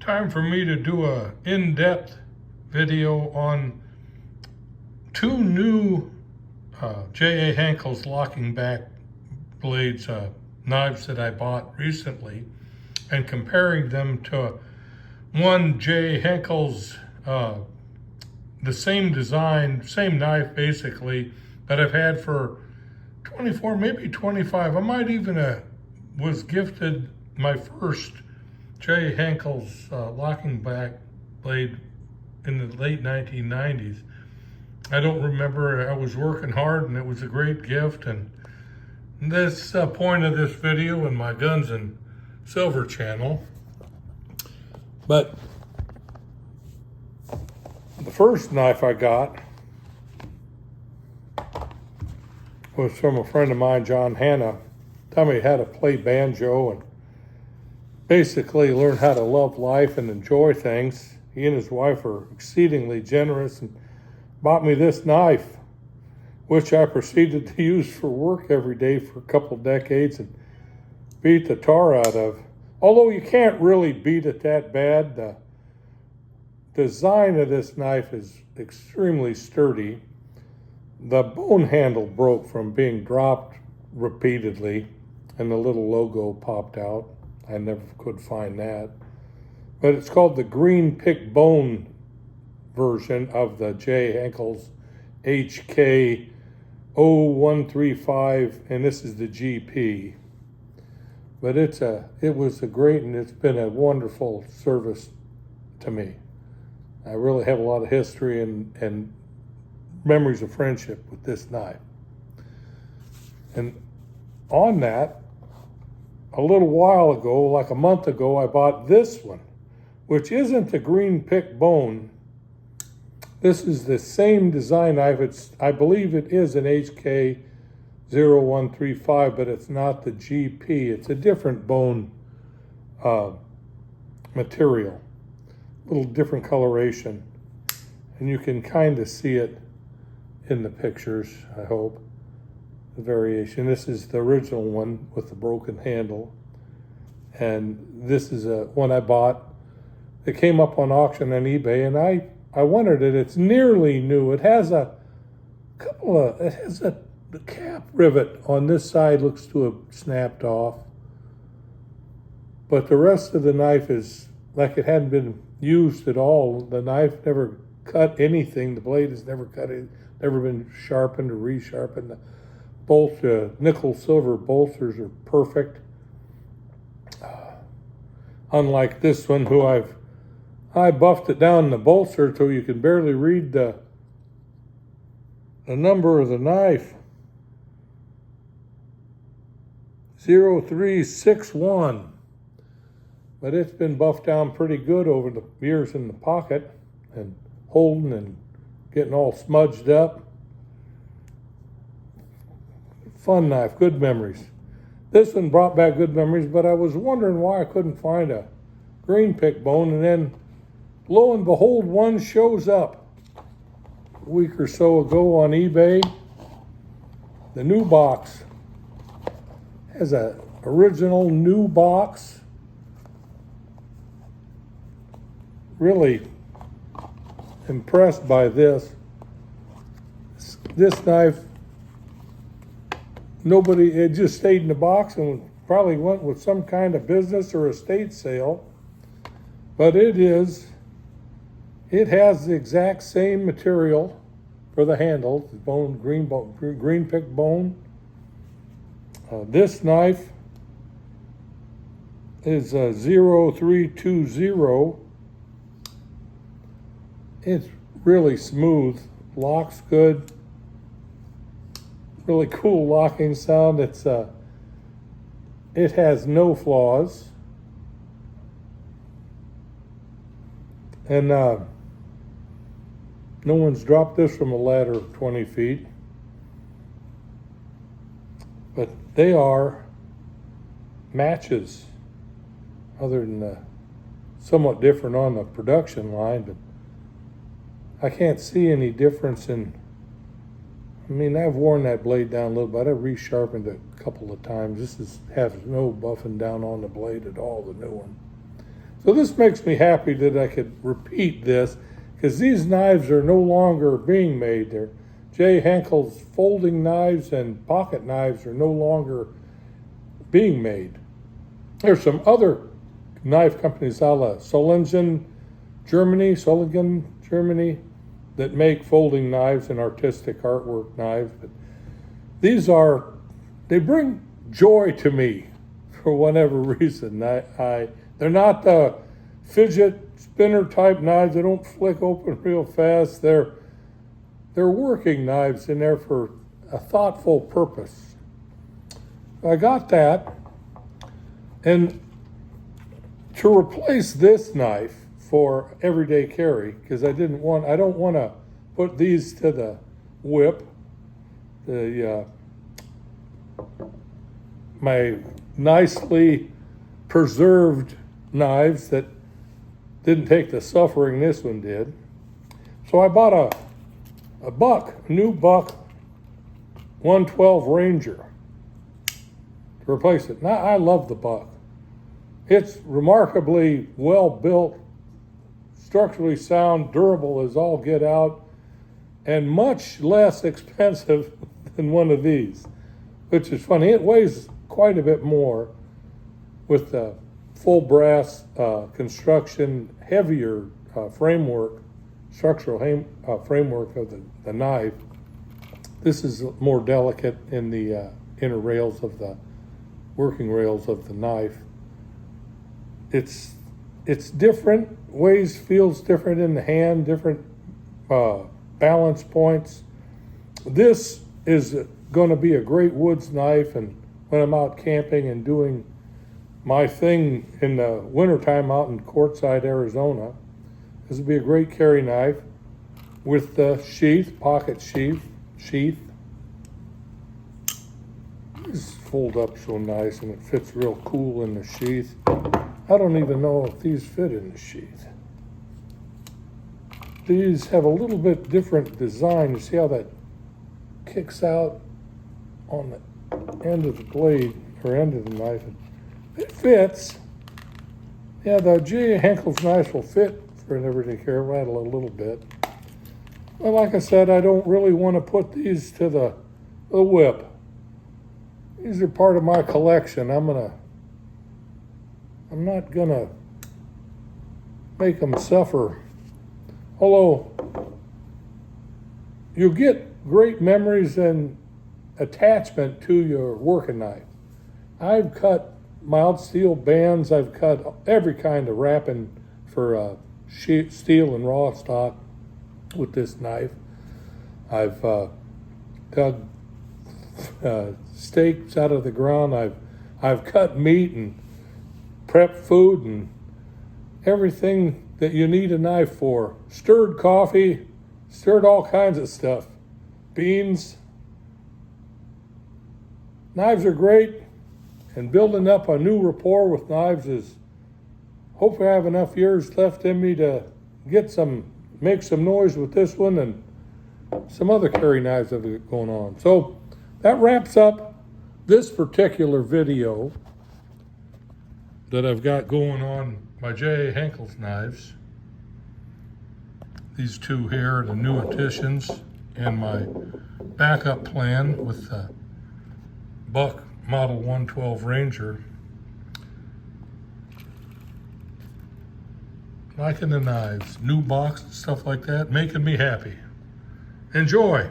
Time for me to do a in-depth video on two new J.A. Henckels locking back blades, knives that I bought recently, and comparing them to one J.A. Henckels, the same design, same knife basically, that I've had for 24, maybe 25. I might even was gifted my first J.A. Henckels locking back blade in the late 1990s. I don't remember. I was working hard and it was a great gift. And this point of this video in my Guns and Silver channel. But the first knife I got was from a friend of mine, John Hanna. Taught me how to play banjo and basically learn how to love life and enjoy things. He and his wife are exceedingly generous and bought me this knife, which I proceeded to use for work every day for a couple decades and beat the tar out of. Although you can't really beat it that bad. The design of this knife is extremely sturdy. The bone handle broke from being dropped repeatedly and the little logo popped out. I never could find that. But it's called the Green Picked Bone version of the J. Henckels HK0135, and this is the GP. But it was a great, and it's been a wonderful service to me. I really have a lot of history and memories of friendship with this knife. And on that, a little while ago, like a month ago, I bought this one, which isn't the Green Picked Bone. This is the same design knife. I believe it is an HK0135, but it's not the GP. It's a different bone material, a little different coloration. And you can kind of see it in the pictures, I hope. The variation. This is the original one with the broken handle, and this is a one I bought. It came up on auction on eBay, and I wanted it. It's nearly new. It has the cap rivet on this side looks to have snapped off, but the rest of the knife is like it hadn't been used at all. The knife never cut anything. The blade has never cut it, never been sharpened or resharpened. Nickel silver bolsters are perfect. Unlike this one, who I buffed it down in the bolster till you can barely read the number of the knife. 0361. But it's been buffed down pretty good over the years in the pocket and holding and getting all smudged up. Fun knife, good memories. This one brought back good memories, but I was wondering why I couldn't find a Green Picked Bone, and then lo and behold, one shows up a week or so ago on eBay. The new box has a original new box. Really impressed by this. This knife, it just stayed in the box and probably went with some kind of business or estate sale. But it has the exact same material for the handle, the green picked bone. This knife is a 0320. It's really smooth, locks good. Really cool locking sound. It has no flaws, and no one's dropped this from a ladder of 20 feet. But they are matches, other than somewhat different on the production line. But I can't see any difference in. I mean, I've worn that blade down a little bit. I've resharpened it a couple of times. This has no buffing down on the blade at all, the new one. So this makes me happy that I could repeat this, because these knives are no longer being made. They're J. Henckels folding knives and pocket knives are no longer being made. There's some other knife companies, a la Solingen, Germany, that make folding knives and artistic artwork knives. But they bring joy to me for whatever reason. They're not the fidget spinner type knives. They don't flick open real fast. They're working knives in there for a thoughtful purpose. I got that. And to replace this knife for everyday carry, because I don't want to put these to the whip, my nicely preserved knives that didn't take the suffering this one did. So I bought a new Buck 112 Ranger to replace it. Now, I love the Buck. It's remarkably well built, structurally sound, durable as all get out, and much less expensive than one of these, which is funny. It weighs quite a bit more with the full brass construction, heavier structural framework of the knife. This is more delicate in the inner rails of the working rails of the knife. It's different, feels different in the hand, different balance points. This is going to be a great woods knife, and when I'm out camping and doing my thing in the wintertime out in Quartzsite, Arizona, this would be a great carry knife with the pocket sheath. These fold up so nice and it fits real cool in the sheath. I don't even know if these fit in the sheath. These have a little bit different design. You see how that kicks out on the end of the blade or end of the knife? It fits. Yeah, the J. Henckels knives will fit for an everyday carry, rattle a little bit. But like I said, I don't really want to put these to the whip. These are part of my collection. I'm not gonna make them suffer. Although you get great memories and attachment to your working knife. I've cut mild steel bands. I've cut every kind of wrapping for steel and raw stock with this knife. I've dug steaks out of the ground. I've cut meat and prepped food and everything that you need a knife for. Stirred coffee, stirred all kinds of stuff. Beans. Knives are great, and building up a new rapport with knives is, hopefully I have enough years left in me to make some noise with this one and some other carry knives that are going on. So that wraps up this particular video that I've got going on my J. Henckels knives. These two here are the new additions and my backup plan with the Buck Model 112 Ranger. Liking the knives, new box and stuff like that, making me happy. Enjoy.